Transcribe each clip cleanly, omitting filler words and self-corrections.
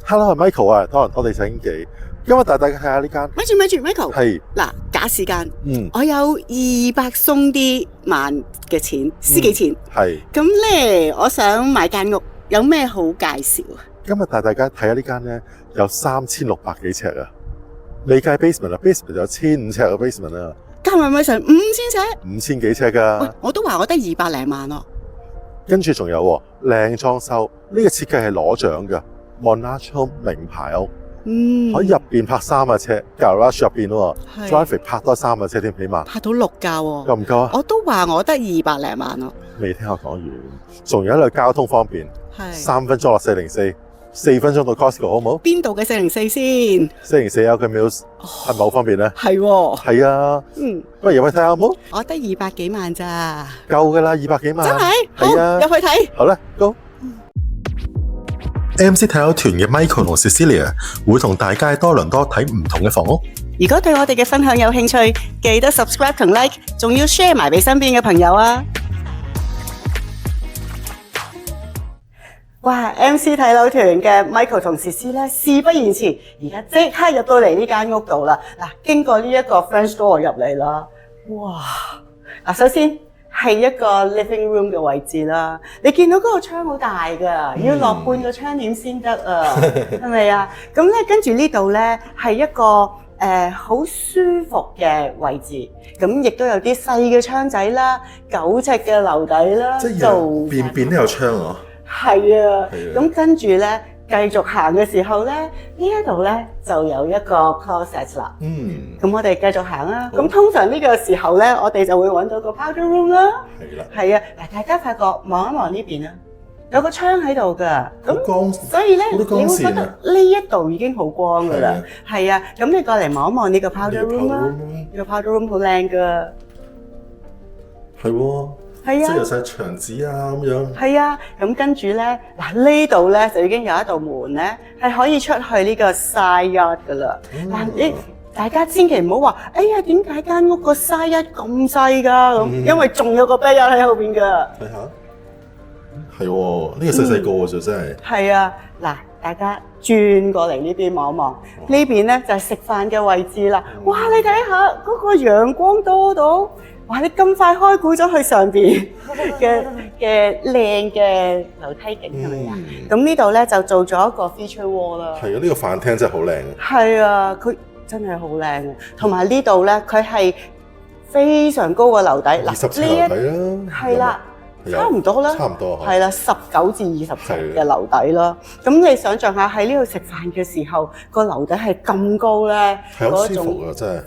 Hello，係 Michael 啊，多倫多地產經紀。今日帶大家睇下呢間。咪住，Michael。係。嗱，假時間。我有200鬆啲萬嘅錢，私己錢。係。咁咧，我想買間屋，有咩好介紹啊？今日帶大家睇下呢間咧，有3600幾尺啊，未計 basement 啊 ，basement 有1500尺嘅 basement 啊。加埋咪成5000尺？5000幾尺㗎。喂，我都話我得200零萬咯。跟住仲有靚裝修，呢個設計係攞獎㗎 ，Monaco 名牌屋。喺入邊泊3架車 ，garage 入邊喎 ，drive 泊多3架車添，起碼泊到6架喎。夠唔夠啊？我都話我得200零萬咯。未聽我講完，仲有一個交通方便，3分鐘落404，4分鐘到 Costco 好唔好？邊度嘅404先？404有佢 Mills 係咪好方便咧？係喎。係啊。不如入去睇下好唔好？我得200幾萬咋。夠㗎啦，200幾萬。真係？係啊。入去睇。好啦，Go。MC 睇友團嘅 Michael 同 Cecilia 會同大家喺多倫多睇唔同嘅房屋。如果對我哋嘅分享有興趣，記得 subscribe 同 like， 仲要 share 埋俾身邊嘅朋友啊！哇 ！MC 睇樓團嘅 Michael 同 Cecilia 咧，事不宜遲，而家即刻入到嚟呢間屋度啦！嗱，經過呢一個 French door 入嚟啦，哇！嗱，首先係一個 living room 嘅位置啦，你見到嗰個窗好大㗎，要落半個窗簾先得啊，係咪啊？咁咧跟住呢度咧係一個好舒服嘅位置，咁亦都有啲細嘅窗仔啦，9尺嘅樓底啦，即係邊都有窗喎。係啊，咁跟住咧繼續行嘅時候咧，呢一度咧就有一個 closet 啦。咁我哋繼續行啦。咁通常呢個時候咧，我哋就會揾到個 powder room 啦。係啦。係啊，嗱，大家發覺望一望呢邊啊，有個窗喺度㗎。咁光，所以咧你會覺得呢一度已經好光㗎啦。係啊，咁你過嚟望一望呢個 powder room 啦。呢個 powder room 好靚㗎。係喎。係啊，即係有晒牆紙啊咁樣。係啊，咁跟住咧，嗱呢度咧就已經有一道門咧，係可以出去呢個 side yard 噶啦。嗱，大家千祈唔好話，哎呀點解間屋個 side yard 咁細㗎咁？因為仲有個 backyard 喺後邊㗎。睇下，係喎，呢個細細個喎就真係。係啊，嗱，大家轉過嚟呢邊望一望，呢邊咧就係食飯嘅位置啦。哇，你睇下嗰個陽光多到〜哇！你咁快開估咗去上邊嘅靚嘅樓梯景係咪啊？咁呢度咧就做咗一個 feature wall 啦。係啊，呢個飯廳真係好靚。係啊，佢真係好靚，同埋呢度咧佢係非常高嘅樓底。20尺樓底啦。係啦，差唔多啦。差唔多。係啦，19至20尺嘅樓底啦。咁你想象下喺呢度食飯嘅時候，個樓底係咁高咧，係好舒服啊！真係。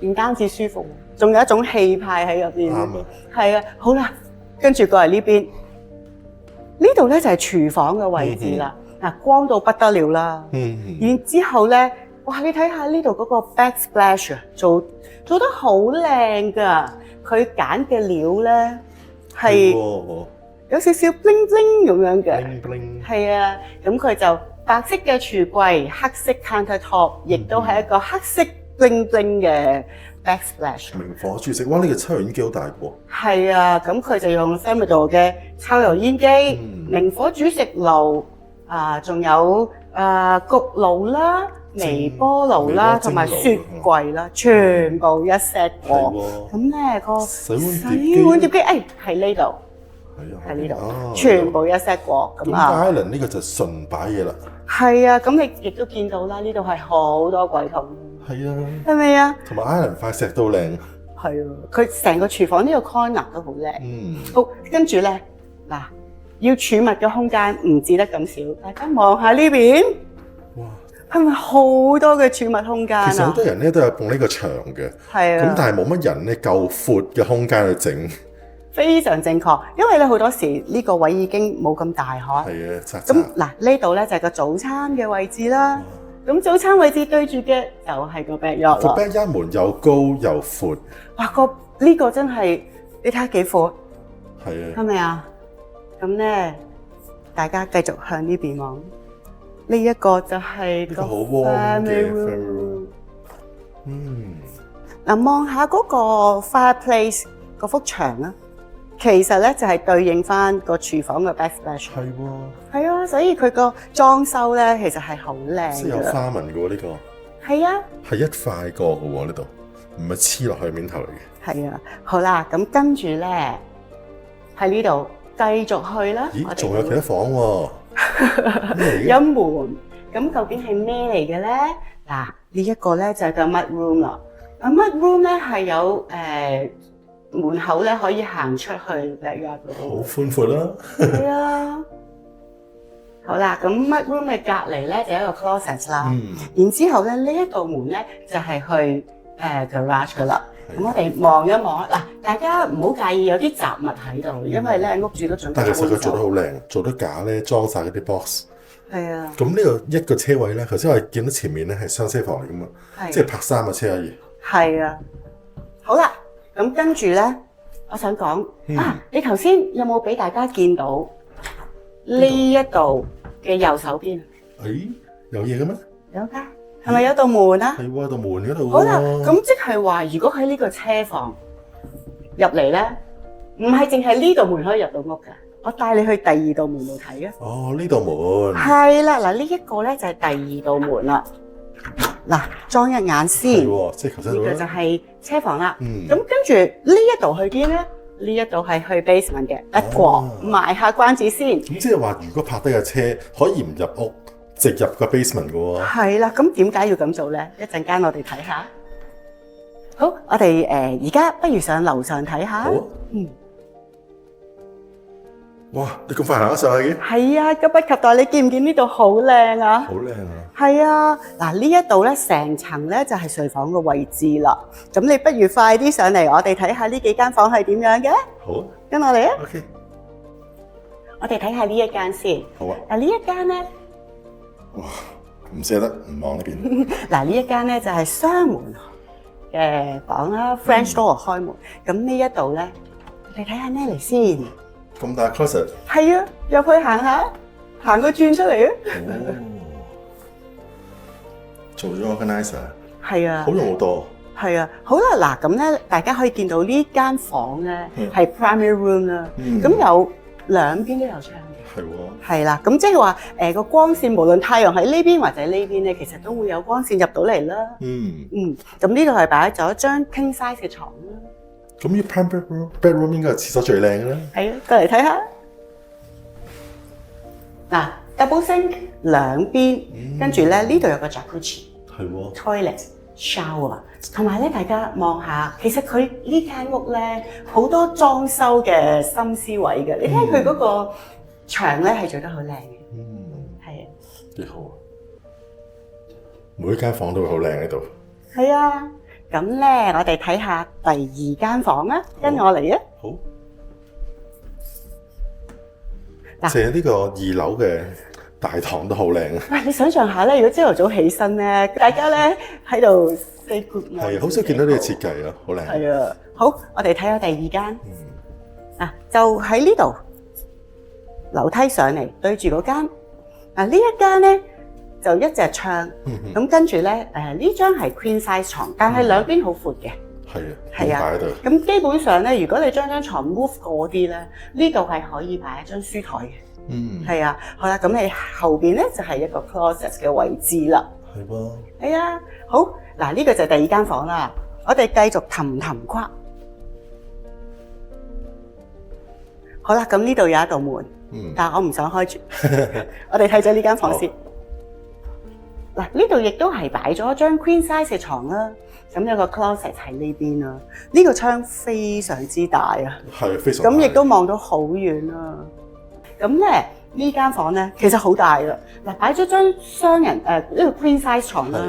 唔單止舒服。仲有一種氣派喺入邊，啱啊！係啊，好啦，跟住過嚟呢邊，呢度咧就係廚房嘅位置啦。嗱，光到不得了啦。然之後咧，哇！你睇下呢度嗰個 backsplash 啊，做得好靚㗎。佢揀嘅料咧係有少少 bling bling 咁樣嘅。bling bling。係啊，咁佢就白色嘅櫥櫃，黑色 countertop，亦都係一個黑色 bling bling 嘅。Backsplash 明火煮食，哇！呢個抽油煙機好大噃。係啊，咁佢就用 Thermador 嘅抽油煙機、明火煮食爐仲有焗爐啦、微波爐啦，同埋雪櫃啦，全部一 set 過。咁咧個洗碗碟機，喺呢度，喺呢度，全部一 set 過。咁 Island 呢個就純擺嘢啦。係啊，咁你亦都見到啦，呢度係好多櫃桶。係啊，係咪啊？同埋 Island 塊石都靚。係啊，佢成個廚房呢個 corner 都好靚。好，跟住咧嗱，要儲物嘅空間唔止得咁少，大家望下呢邊。哇！係咪好多嘅儲物空間啊？其實好多人咧都有碰呢個牆嘅。係啊。咁但係冇乜人咧夠闊嘅空間去整。非常正確，因為咧好多時呢個位已經冇咁大可。係啊，咁嗱呢度咧就係個早餐嘅位置啦。咁早餐位置對住嘅就係個 backyard 個 backyard 門又高又闊。哇！呢個真係你睇下幾闊。係啊。係咪啊？咁咧，大家繼續向呢邊望。呢一個就係個 family room。嗱，望下嗰個 fireplace 嗰幅牆啊，其實咧就係對應翻個廚房嘅 backsplash。係喎，係啊，所以佢個裝修咧其實係好靚即係有嘅。花紋嘅喎呢個，係啊，係一塊過嘅喎呢度，唔係黐落去面頭嚟嘅。係啊。好啦，咁跟住咧喺呢度繼續去啦。咦，我哋仲有其他房喎？咩嚟嘅？有門，咁究竟係咩嚟嘅咧？嗱，呢一個咧就係個 mud room 啦。咁 mud room 咧係有門口咧可以行出去 backyard 嗰好度。寬闊啦。係啊。好啦，咁 mud room 嘅隔離咧就係一個 closet 啦。嗯，然之後咧呢一道門咧就係去garage 噶啦。咁我哋望一望嗱，大家唔好介意有啲雜物喺度，因為咧屋主都準備但係其實佢做得好好靚，做得假咧，裝晒嗰啲 box。係啊，咁呢個一個車位咧，頭先我哋見到前面咧係雙車房嚟噶嘛，係即係泊三個車可以。係啊。好啦，咁跟住咧，我想講你頭先有冇俾大家見到呢一度嘅右手邊？誒，有嘢嘅咩？有㗎，係咪有道門啊？係喎，道門嗰度喎。好啦，咁即係話，如果喺呢個車房入嚟咧，唔係淨係呢道門可以入到屋㗎。我帶你去第二道門度睇啊！哦，呢道門。係啦，嗱呢一個咧就係第二道門啦。嗱，裝一眼係先，呢喎，即係頭先個嗰度就係車房啦。嗯咁跟住呢一度去邊咧？呢一度係去 basement 嘅。不過賣下關子先。咁即係話，如果泊低架車可以唔入屋，直入個 basement 嘅喎。係啦，咁點解要咁做咧？一陣間我哋睇下。好，我哋而家不如上樓上睇下。好啊。嗯。哇！你咁快行得上去嘅？係啊，急不及待。你見唔見呢度好靚啊？好靚啊！係啊，嗱呢一度咧，成層咧就係睡房嘅位置啦。咁你不如快啲上嚟，我哋睇下呢幾間房係點樣嘅。好啊跟我嚟啊！ ，OK，我哋睇下呢一間先。好啊。嗱呢一間咧，唔捨得唔望呢邊。嗱呢一間咧就係雙門嘅房啦，French door 開門。咁呢一度咧，你睇下咩嚟先？咁大 closet。係啊，入去行下，行個轉出嚟啊！哦，做咗 organizer，係啊好。用好多。係啊，好啦，嗱咁咧，大家可以見到呢間房咧係 primary room 啦，咁有兩邊都有窗嘅。係喎。係啦，咁即係話個光線無論太陽喺呢邊或者呢邊咧，其實都會有光線入到嚟啦。嗯。咁呢度係擺咗張 king size 嘅床啦。咁呢 prime bedroom 應該係廁所最靚嘅啦。係啊，過嚟睇下。嗱，double sink 兩邊，跟住咧呢度有個 jacuzzi。係喎。toilet shower， 同埋咧，大家望下，其實佢呢間屋咧好多裝修嘅心思位嘅。你睇佢嗰個牆咧係做得好靚嘅，係啊，幾好啊！每一間房都會好靚喺度。係啊。咁咧，我哋睇下第二間房啊，跟我嚟啊。好。嗱淨係呢個二樓嘅大堂都好靚啊！喂，你想象下咧，如果朝頭早起身咧，大家咧喺度 say good morning，係好少見到呢個設計啊，好靚。係啊，好，我哋睇下第二間。就喺呢度樓梯上嚟對住嗰間。呢一間咧就一隻窗，咁跟住咧呢張係 queen size 床，但係兩邊好闊嘅。係啊，係啊擺喺度。咁基本上咧，如果你將張床 move 過啲咧，呢度係可以擺一張書台嘅。係啊，好啦，咁你後邊咧就係一個 closet 嘅位置啦。係噃。係啊，好嗱，呢個就係第二間房啦。我哋繼續氹跨。好啦，咁呢度有一道門，但係我唔想開住。我哋睇咗呢間房先。嗱，呢度亦都係擺咗張 queen size 嘅床啦。咁有個 closet 喺呢邊啦。呢個窗非常之大啊。係非常大。咁亦都望到好遠啊。咁咧呢間房咧其實好大噶。嗱，擺咗張雙人呢個 queen size 床啦。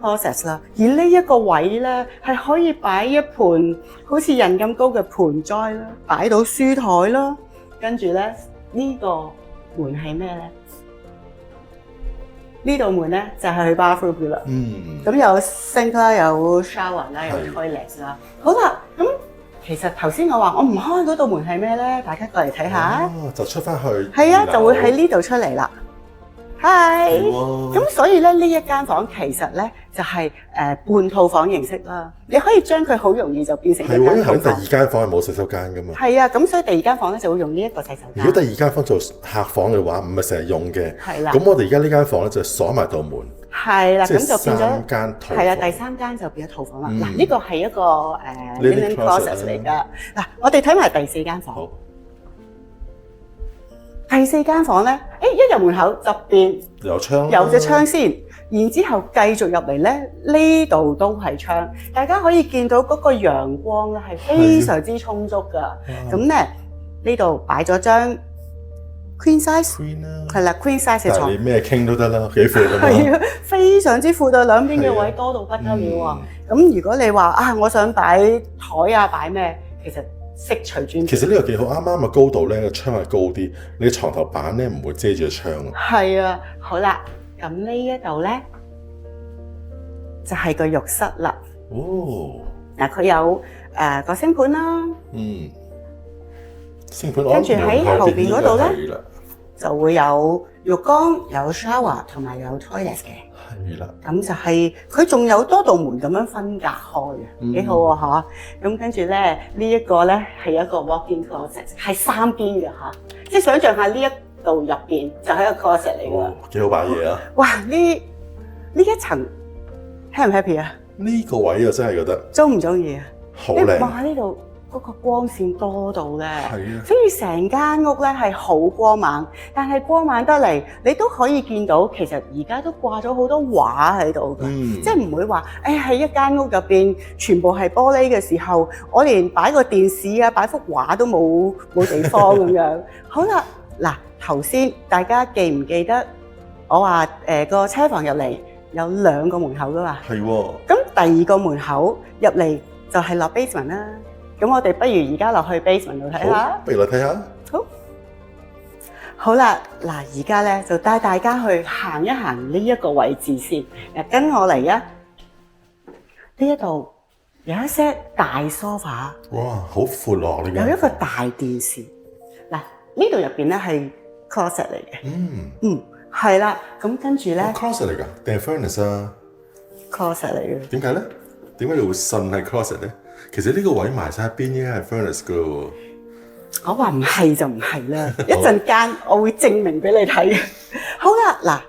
closet 啦，而呢一個位咧係可以擺一盤好似人咁高嘅盆栽啦，擺到書台啦，跟住咧呢個門係咩咧？呢道門咧就係去 bathroom 嘅啦。咁有 sink 啦，有 shower 啦，有 toilet 啦。好啦，咁其實頭先我話我唔開嗰道門係咩咧？大家過嚟睇下。就出翻去。係啊，就會喺呢度出嚟啦。Hi，喎咁所以咧呢一間房其實咧就係半套房形式啦。你可以將佢好容易就變成一係喎，因為間套房喺第二。間房係冇洗手間噶嘛。係啊，咁所以第二間房咧就會用呢一個洗手間。如果第二間房做客房嘅話，唔係成日用嘅。係啦咁我哋而家呢間房咧就鎖埋道門，係啦，即係咁就變咗三間套房。係啦，第三間就變咗套房啦。嗯嗱，呢個係一個Linen linen closet 嚟㗎。嗱，我哋睇埋第四間房。好，第四間房咧，一入門口側邊有窗，有隻窗先，然之後繼續入嚟咧，呢度都係窗，大家可以見到嗰個陽光咧係非常之充足㗎。咁咧呢度擺咗張 queen size， Queen 啦，係啦 queen size 嘅床但係你，咩傾都得啦，幾闊㗎嘛。係啊，非常之闊啊，兩邊嘅係啊位多到不得了啊！咁如果你話啊，我想擺台啊，擺咩，其實悉隨尊便。其實呢個幾好，啱啱嘅高度咧，個窗係高啲，你嘅床頭板咧唔會遮住個窗啊。係啊，好啦，咁呢一度咧就係個浴室啦。哦，嗱，佢有個星盤啦，嗯，星盤跟住喺後邊嗰度咧係啦，就會有浴缸、有 shower 同埋有 toilet 嘅。係啦，咁就係佢仲有多道門咁樣分隔開嘅，幾好啊嚇！咁跟住咧，呢一個咧係一個 walk-in closet，係三邊嘅嚇，即係想像下呢一度入邊就係一個 closet 嚟㗎。哦，幾好擺嘢啊！哇！呢一層 happy 唔 happy 啊？呢個位啊，真係覺得中唔中意啊？好靚。望下呢度嗰個光線多到咧，係啊，所以成間屋咧係好光猛，但係光猛得嚟，你都可以見到其實而家都掛咗好多畫喺度㗎，即係唔會話喺一間屋入邊全部係玻璃嘅時候，我連擺個電視啊、擺幅畫都冇地方咁樣。好啦，嗱頭先大家記唔記得我話個車房入嚟有兩個門口㗎嘛？係喎，咁第二個門口入嚟就係落 basement 啦。咁我哋不如而家落去 basement 度睇下。好，不如嚟睇下。好啦，嗱而家咧就帶大家去行一行呢一個位置先。跟我嚟啊！呢一度有一 set 大 sofa，哇，好闊落呢間。有一個大電視。嗱呢度入邊咧係 closet 嚟嘅。係啦。咁跟住咧 closet 嚟㗎，定係 furnace 啊？ closet 嚟嘅。點解咧？點解你會信係 closet 咧？其實呢個位埋晒一邊應該係 furnace 㗎喎。我話唔係就唔係啦，一陣間我會證明俾你睇。好啦，嗱，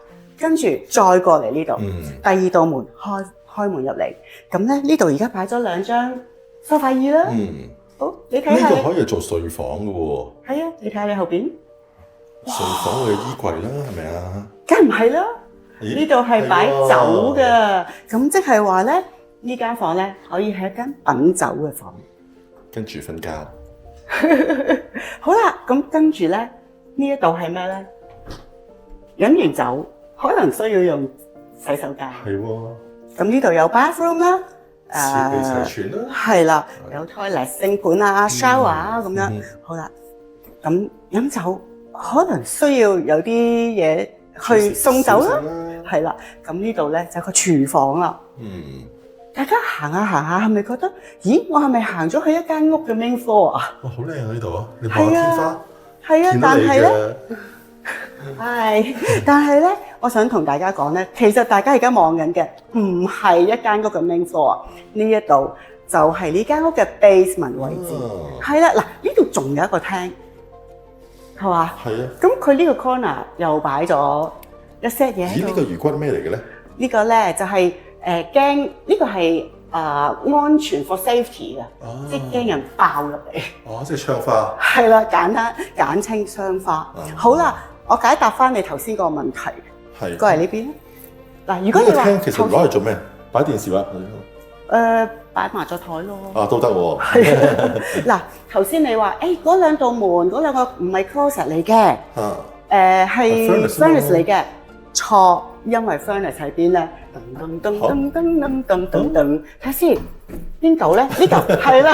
跟住再過嚟呢度，第二道門開門入嚟，咁咧呢度而家擺咗兩張梳化椅啦。好，你睇下。呢個可以做睡房㗎喎。係啊，你睇下你後邊。睡房嘅衣櫃啦，係咪啊？梗唔係啦，呢度係擺酒㗎，咁即係話咧呢間房咧可以係一間品酒嘅房。跟住瞓覺。好啦，咁跟住咧呢一度係咩咧？飲完酒可能需要用洗手間。係喎。咁呢度有 bathroom 啦，設備齊全啦。係啦，有 toilet 星盤啊、shower 啊咁樣。好啦，咁飲酒可能需要有啲嘢去送酒啦。係啦，咁呢度咧就係個廚房啦。大家行下行下，係咪覺得？咦，我係咪行咗去一間屋嘅 main floor 啊？哇，好靚啊！呢度啊，你望下天花，係啊，見到你但係咧，嘅。但係咧，我想同大家講咧，其實大家而家望緊嘅唔係一間屋嘅 main floor，呢一度就係呢間屋嘅 basement 位置。係啦，嗱，呢度仲有一個廳，係嘛？係啊。咁佢呢個 corner 又擺咗一 set 嘢喺咦？呢度。個魚骨咩嚟嘅咧？呢個咧就係驚呢個係安全 for safety 嘅，即係驚人爆入嚟。哦，即係窗花。係啦，簡稱雙花。好啦，我解答翻你頭先個問題。係。過嚟呢邊。嗱，如果你話呢個廳其實攞嚟做咩？擺電視畫。擺麻雀台咯。啊，都得喎。係。嗱，頭先你話嗰兩道門嗰兩個唔係 closet 嚟嘅。係 furnace 嚟嘅。錯，因為 furnace 喺邊咧？噔噔噔噔噔噔噔噔，睇下先，邊度咧？呢度係啦。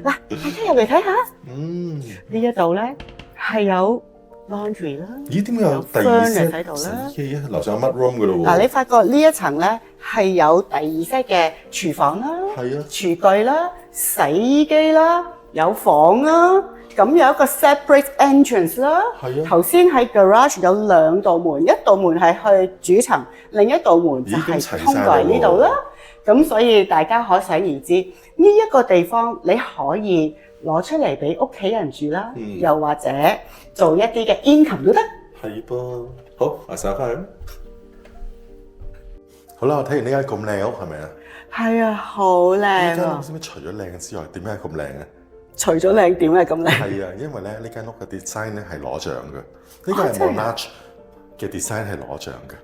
嗱，大家入嚟睇下。呢一度咧係有 laundry 啦。咦？點解有第二 set 喺度啦？洗衣機樓上有乜 room 㗎咯喎？嗱，你發覺呢一層咧係有第二 set 嘅廚房啦、係啊，廚具啦、洗衣機啦、有房啦。咁有一個 separate entrance 啦。係啊頭先喺 garage 有兩道門，一道門係去主層，另一道門就係通過嚟呢度啦。咁所以大家可想而知，呢一個地方你可以攞出嚟俾屋企人住啦，又或者做一啲嘅 income 都得。係噃，好，我上翻去。好啦，我睇完呢間咁靚屋係咪啊？係啊，好靚呢間啊屋！知唔知除咗靚之外，點解咁靚嘅？除咗靚點解咁靚？係啊，因為咧呢間屋嘅 design 咧係攞獎嘅，呢個係 Monash 嘅 design 係攞獎嘅。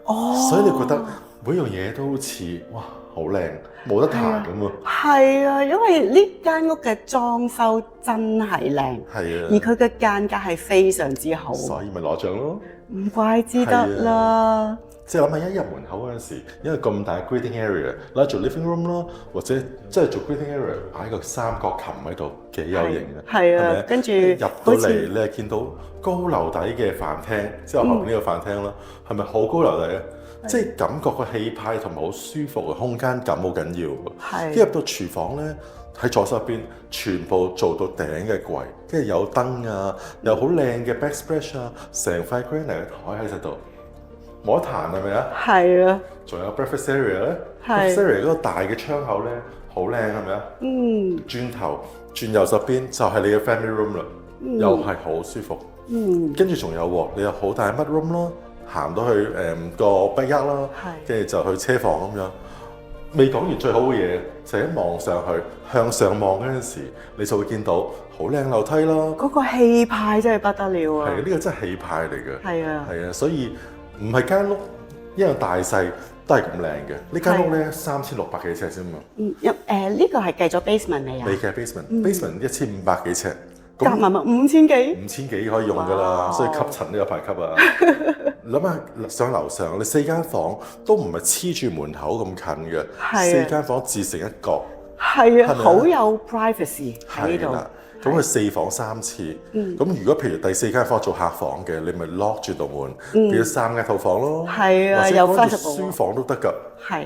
哦，所以你覺得每樣嘢都好似哇好靚，冇得彈咁啊！係啊，因為呢間屋嘅裝修真係靚，係啊，而佢嘅間隔係非常之好，所以咪攞獎咯。唔怪之得啦。即係諗下一入門口嗰陣時，因為咁大 greeting area，攞嚟做 living room 咯，或者即係做 greeting area 擺個三角琴喺度，幾有型嘅。係啊，係咪跟住入到嚟，你係見到高樓底嘅飯廳，即係我後邊呢個飯廳啦，係咪好高樓底啊？即係感覺個氣派同埋好舒服嘅空間感好緊要㗎。係一入到廚房咧，喺左手邊全部做到頂嘅櫃，跟住有燈啊，有好靚嘅 backsplash 啊，成塊 granite 嘅台喺度。冇得彈係咪啊？係啊，仲有 breakfast area 咧係，breakfast area 嗰個大嘅窗口咧，好靚係咪啊？轉頭轉右手邊就係你嘅 family room 啦，又係好舒服。跟住仲有喎，你有好大 mud room 咯，行到去個 backyard 啦，跟住就去車房咁樣。未講完最好嘅嘢，就係一望上去，向上望嗰陣時，你就會見到好靚樓梯啦。嗰個氣派真係不得了啊！係呢個真係氣派嚟嘅。係啊，係啊，所以唔係間屋一樣大細都係咁靚嘅。呢間屋咧3600幾尺啫嘛。呢個係計咗 basement 未啊？未計 basement，basement 1500幾尺，夾埋咪5000幾。5000幾可以用㗎啦，所以吸塵都有排吸啊！諗下上樓上，你4間房都唔係黐住門口咁近嘅，4間房自成一角。係啊，好有 privacy 喺呢度。咁佢4房3廁，咁如果譬如第4間房做客房嘅，你咪 lock 住道門，變咗3間套房咯。係啊，或者有講住 flexible 書房都得㗎。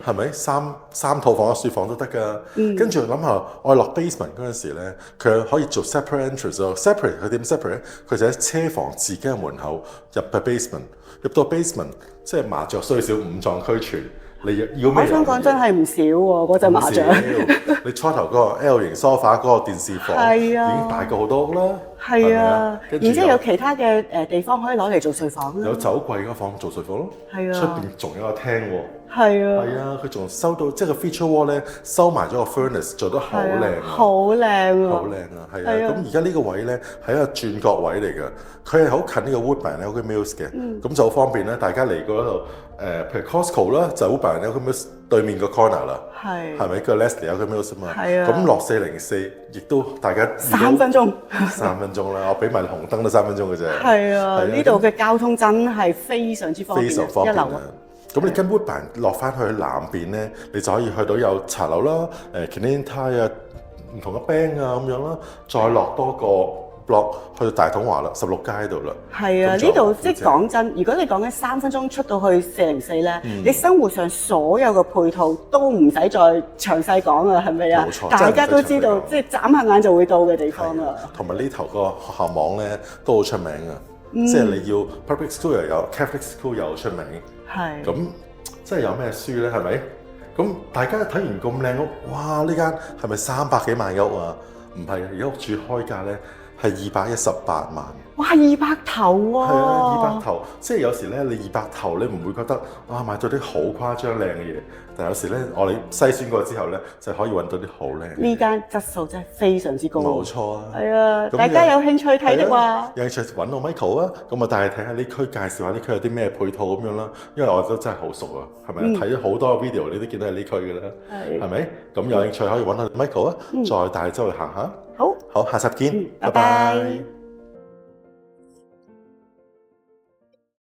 係咪三套房嘅書房都得㗎？跟住諗下，我落 basement 嗰陣時咧，佢可以做 separate entrance 咯。separate 佢點 separate 咧？佢就喺車房自己嘅門口入去 basement， 入到 basement 即係麻雀雖小五臟俱全。你要咩？我想講真係唔少喎，嗰隻麻雀。你初頭嗰個 L 型 sofa 嗰個電視房已經大過好多屋啦。係啊，然之後有其他嘅地方可以攞嚟做睡房啦。有酒櫃嗰房做睡房咯。係啊。出邊仲有個廳喎。係啊。係啊，佢仲收到即係個 feature wall 咧，收埋咗個 furnace，做得好靚啊！好靚啊！好靚啊！係啊。咁而家呢個位咧係一個轉角位嚟嘅，佢係好近呢個 Woodbine Elgin Mills 嘅，咁就好方便咧。大家嚟過嗰度譬如 Costco 啦，就 Woodbine Elgin Mills 對面個 corner 啦，係咪個 Leslie Elgin Mills 啊嘛？係啊。咁落404，亦都大家3分鐘，3分鐘啦，我俾埋紅燈都3分鐘嘅啫。係啊，呢度嘅交通真係非常之方便，非常方便啊！咁你係跟 Woodbine 落翻去南邊咧，你就可以去到有茶樓啦、Canadian Tire 啊、唔同嘅 bank 啊咁樣啦，再落多個 block 去到大統華啦，16街度啦。係啊，呢度即係講真，如果你講緊3分鐘出到去404咧，你生活上所有嘅配套都唔使再詳細講啦，係咪啊？冇錯，大家都知道，即係眨下眼就會到嘅地方啦。同埋呢頭個學校網咧都好出名啊！即係你要 public school 又有 Catholic school 又出名。係。咁即係有咩書咧？係咪？咁大家睇完咁靚屋，哇！呢間係咪300幾萬嘅屋啊？唔係啊，而家屋主開價咧係218萬。哇！200頭喎。係啊，200頭，即係有時咧，你200頭你唔會覺得哇買到啲好誇張靚嘅嘢，但有時咧我哋篩選過之後咧，就可以揾到啲好靚。呢間質素真係非常之高。冇錯啊。係啊，大家有興趣睇的話，有興趣揾我 Michael 啊，咁啊帶你睇下呢區，介紹下呢區有啲咩配套咁樣啦。因為我都真係好熟啊，係咪睇咗好多 video，你都見到係呢區嘅啦，係咪？咁有興趣可以揾下 Michael 啊，再帶周去行下。好，下集見，拜拜。